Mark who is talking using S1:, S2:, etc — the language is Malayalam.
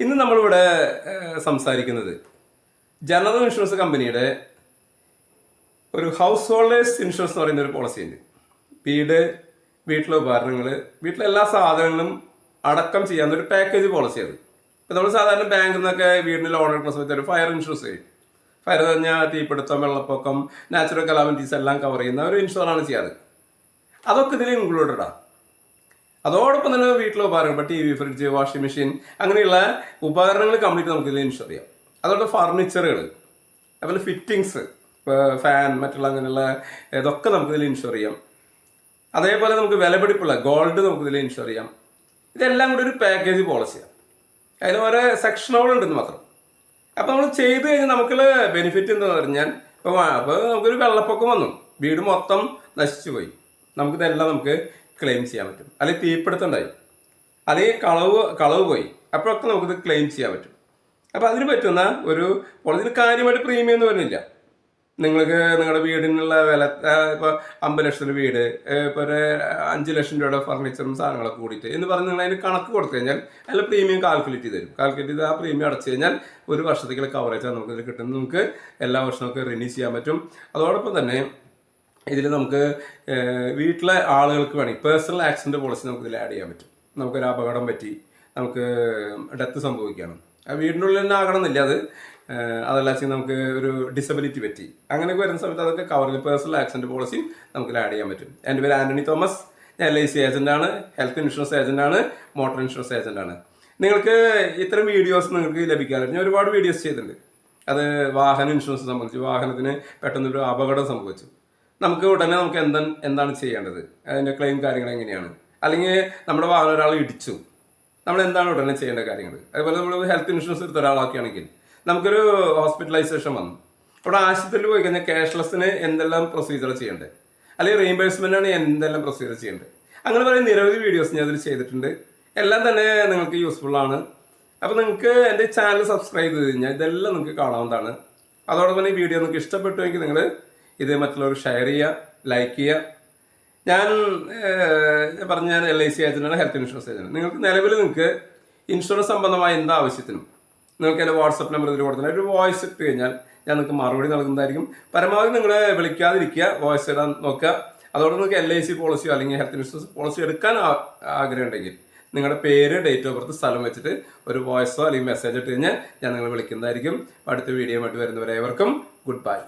S1: ഇന്ന് നമ്മളിവിടെ സംസാരിക്കുന്നത് ജനറൽ ഇൻഷുറൻസ് കമ്പനിയുടെ ഒരു ഹൗസ് ഹോൾഡേഴ്സ് ഇൻഷുറൻസ് എന്ന് പറയുന്ന ഒരു പോളിസിയുണ്ട്. വീട്ടിലെ ഉപകരണങ്ങൾ, വീട്ടിലെ എല്ലാ സാധനങ്ങളും അടക്കം ചെയ്യാവുന്ന ഒരു പാക്കേജ് പോളിസിയാണ്. ഇപ്പം നമ്മൾ സാധാരണ ബാങ്കിൽ നിന്നൊക്കെ വീടിന് ലോൺ എടുക്കുന്ന സമയത്ത് ഒരു ഫയർ ഇൻഷുറൻസ് ചെയ്യും. ഫയർ കഴിഞ്ഞാൽ തീപിടുത്തം, വെള്ളപ്പൊക്കം, നാച്ചുറൽ കലാമിറ്റീസ് എല്ലാം കവർ ചെയ്യുന്ന ഒരു ഇൻഷുറാണ് ചെയ്യാറ്. അതൊക്കെ ഇതിൽ ഇൻക്ലൂഡഡാണ്. അതോടൊപ്പം തന്നെ വീട്ടിലെ ഉപകരണങ്ങൾ, ഇപ്പോൾ TV, ഫ്രിഡ്ജ്, വാഷിംഗ് മെഷീൻ അങ്ങനെയുള്ള ഉപകരണങ്ങൾ കംപ്ലീറ്റ് നമുക്ക് ഇതിൽ ഇൻഷുർ ചെയ്യാം. അതുകൊണ്ട് ഫർണിച്ചറുകൾ, അതുപോലെ ഫിറ്റിങ്സ്, ഫാൻ, മറ്റുള്ള അങ്ങനെയുള്ള ഇതൊക്കെ നമുക്കിതിൽ ഇൻഷുർ ചെയ്യാം. അതേപോലെ നമുക്ക് വിലപിടിപ്പുള്ള ഗോൾഡ് നമുക്കിതിൽ ഇൻഷുർ ചെയ്യാം. ഇതെല്ലാം കൂടി ഒരു പാക്കേജ് പോളിസിയാണ്. അതിൽ ഓരോ സെക്ഷനുകളുണ്ടെന്ന് മാത്രം. അപ്പോൾ നമ്മൾ ചെയ്ത് കഴിഞ്ഞാൽ നമുക്കുള്ള ബെനിഫിറ്റ് എന്താണെന്ന് പറഞ്ഞാൽ, അപ്പോൾ നമുക്കൊരു വെള്ളപ്പൊക്കം വന്നു, വീട് മൊത്തം നശിച്ചു പോയി, നമുക്കിതെല്ലാം നമുക്ക് ക്ലെയിം ചെയ്യാൻ പറ്റും. അല്ലെങ്കിൽ തീപിടുത്തമുണ്ടായി, അല്ലെങ്കിൽ കളവ് പോയി, അപ്പോഴൊക്കെ നമുക്കിത് ക്ലെയിം ചെയ്യാൻ പറ്റും. അപ്പോൾ അതിന് പറ്റുന്ന ഒരു ഇതിന് കാര്യമായിട്ട് പ്രീമിയം എന്ന് പറഞ്ഞില്ല. നിങ്ങൾക്ക് നിങ്ങളുടെ വീടിനുള്ള വില ഇപ്പോൾ 50 ലക്ഷത്തിൻ്റെ വീട്, ഇപ്പോൾ ഒരു 5 ലക്ഷം രൂപയുടെ ഫർണിച്ചറും സാധനങ്ങളൊക്കെ കൂടിയിട്ട് എന്ന് പറഞ്ഞ് നിങ്ങൾ അതിന് കണക്ക് കൊടുത്തു കഴിഞ്ഞാൽ അതിൽ പ്രീമിയം കാൽക്കുലേറ്റ് ചെയ്ത് തരും. കാൽക്കുലേറ്റ് ചെയ്ത് ആ പ്രീമിയം അടച്ചു കഴിഞ്ഞാൽ ഒരു വർഷത്തേക്കുള്ള കവറേജാണ് നമുക്കിതിൽ കിട്ടുന്നത്. നമുക്ക് എല്ലാ വർഷവും നമുക്ക് റിന്യൂ ചെയ്യാൻ പറ്റും. അതോടൊപ്പം തന്നെ ഇതിൽ നമുക്ക് വീട്ടിലെ ആളുകൾക്ക് വേണമെങ്കിൽ പേഴ്സണൽ ആക്സിഡൻറ്റ് പോളിസി നമുക്കിതിൽ ആഡ് ചെയ്യാൻ പറ്റും. നമുക്കൊരു അപകടം പറ്റി, നമുക്ക് ഡെത്ത് സംഭവിക്കുകയാണ്, വീടിൻ്റെ ഉള്ളിൽ തന്നെ ആകണമെന്നില്ല, അതല്ല വെച്ചാൽ നമുക്ക് ഒരു ഡിസബിലിറ്റി പറ്റി, അങ്ങനെയൊക്കെ വരുന്ന സമയത്ത് അതൊക്കെ കവർ ചെയ്ത് പേഴ്സണൽ ആക്സിഡൻറ്റ് പോളിസി നമുക്കിൽ ആഡ് ചെയ്യാൻ പറ്റും. എൻ്റെ പേര് ആൻ്റണി തോമസ്. ഞാൻ LIC ഏജൻ്റാണ്, ഹെൽത്ത് ഇൻഷുറൻസ് ഏജൻ്റാണ്, മോട്ടോർ ഇൻഷുറൻസ് ഏജൻ്റാണ്. നിങ്ങൾക്ക് ഇത്തരം വീഡിയോസ് നിങ്ങൾക്ക് ലഭിക്കാറുണ്ട്. ഞാൻ ഒരുപാട് വീഡിയോസ് ചെയ്തിട്ടുണ്ട്. അത് വാഹന ഇൻഷുറൻസ് സംബന്ധിച്ച്, വാഹനത്തിന് പെട്ടെന്നൊരു അപകടം സംഭവിച്ചു, നമുക്ക് ഉടനെ നമുക്ക് എന്താണ് ചെയ്യേണ്ടത്, അതിൻ്റെ ക്ലെയിം കാര്യങ്ങൾ എങ്ങനെയാണ്, അല്ലെങ്കിൽ നമ്മുടെ വാഹനം ഒരാൾ ഇടിച്ചു, നമ്മൾ എന്താണ് ഉടനെ ചെയ്യേണ്ട കാര്യങ്ങൾ. അതുപോലെ നമ്മൾ ഹെൽത്ത് ഇൻഷുറൻസ് എടുത്ത ഒരാളൊക്കെയാണെങ്കിൽ നമുക്കൊരു ഹോസ്പിറ്റലൈസേഷൻ വന്നു, അവിടെ ആശുപത്രിയിൽ പോയി കഴിഞ്ഞാൽ ക്യാഷ്ലെസ്സിന് എന്തെല്ലാം പ്രൊസീജിയർ ചെയ്യേണ്ടത്, അല്ലെങ്കിൽ റീഇംബേഴ്സ്മെൻ്റാണ് എന്തെല്ലാം പ്രൊസീജിയർ ചെയ്യേണ്ടത്, അങ്ങനെ പറയുന്ന നിരവധി വീഡിയോസ് ഞാൻ അതിൽ ചെയ്തിട്ടുണ്ട്. എല്ലാം തന്നെ നിങ്ങൾക്ക് യൂസ്ഫുള്ളാണ്. അപ്പോൾ നിങ്ങൾക്ക് എൻ്റെ ചാനൽ സബ്സ്ക്രൈബ് ചെയ്ത് കഴിഞ്ഞാൽ ഇതെല്ലാം നിങ്ങൾക്ക് കാണാവുന്നതാണ്. അതോടൊപ്പം ഈ വീഡിയോ നിങ്ങൾക്ക് ഇഷ്ടപ്പെട്ടുവെങ്കിൽ നിങ്ങൾ ഇത് മറ്റുള്ളവർ ഷെയർ ചെയ്യുക, ലൈക്ക് ചെയ്യുക. ഞാൻ LIC ഏജൻ്റാണ്, ഹെൽത്ത് ഇൻഷുറൻസ് ഏജൻ്റ്. നിങ്ങൾക്ക് ഇൻഷുറൻസ് സംബന്ധമായ എന്താ ആവശ്യത്തിനും നിങ്ങൾക്ക് എൻ്റെ വാട്സപ്പ് നമ്പർ ഇതിൽ കൊടുത്താൽ ഒരു വോയിസ് ഇട്ട് കഴിഞ്ഞാൽ ഞാൻ നിങ്ങൾക്ക് മറുപടി നൽകുന്നതായിരിക്കും. പരമാവധി നിങ്ങൾ വിളിക്കാതിരിക്കുക, വോയിസ് ഇടാൻ നോക്കുക. അതോടെ നിങ്ങൾക്ക് LIC പോളിസിയോ അല്ലെങ്കിൽ ഹെൽത്ത് ഇൻഷുറൻസ് പോളിസി എടുക്കാൻ ആഗ്രഹം ഉണ്ടെങ്കിൽ നിങ്ങളുടെ പേര്, ഡേറ്റ് ഓഫ് ബർത്ത്, സ്ഥലം വെച്ചിട്ട് ഒരു വോയിസോ അല്ലെങ്കിൽ മെസ്സേജ് ഇട്ട് കഴിഞ്ഞാൽ ഞാൻ നിങ്ങളെ വിളിക്കുന്നതായിരിക്കും. അടുത്ത വീഡിയോ ആയിട്ട് വരുന്നവരെ ഏവർക്കും ഗുഡ് ബൈ.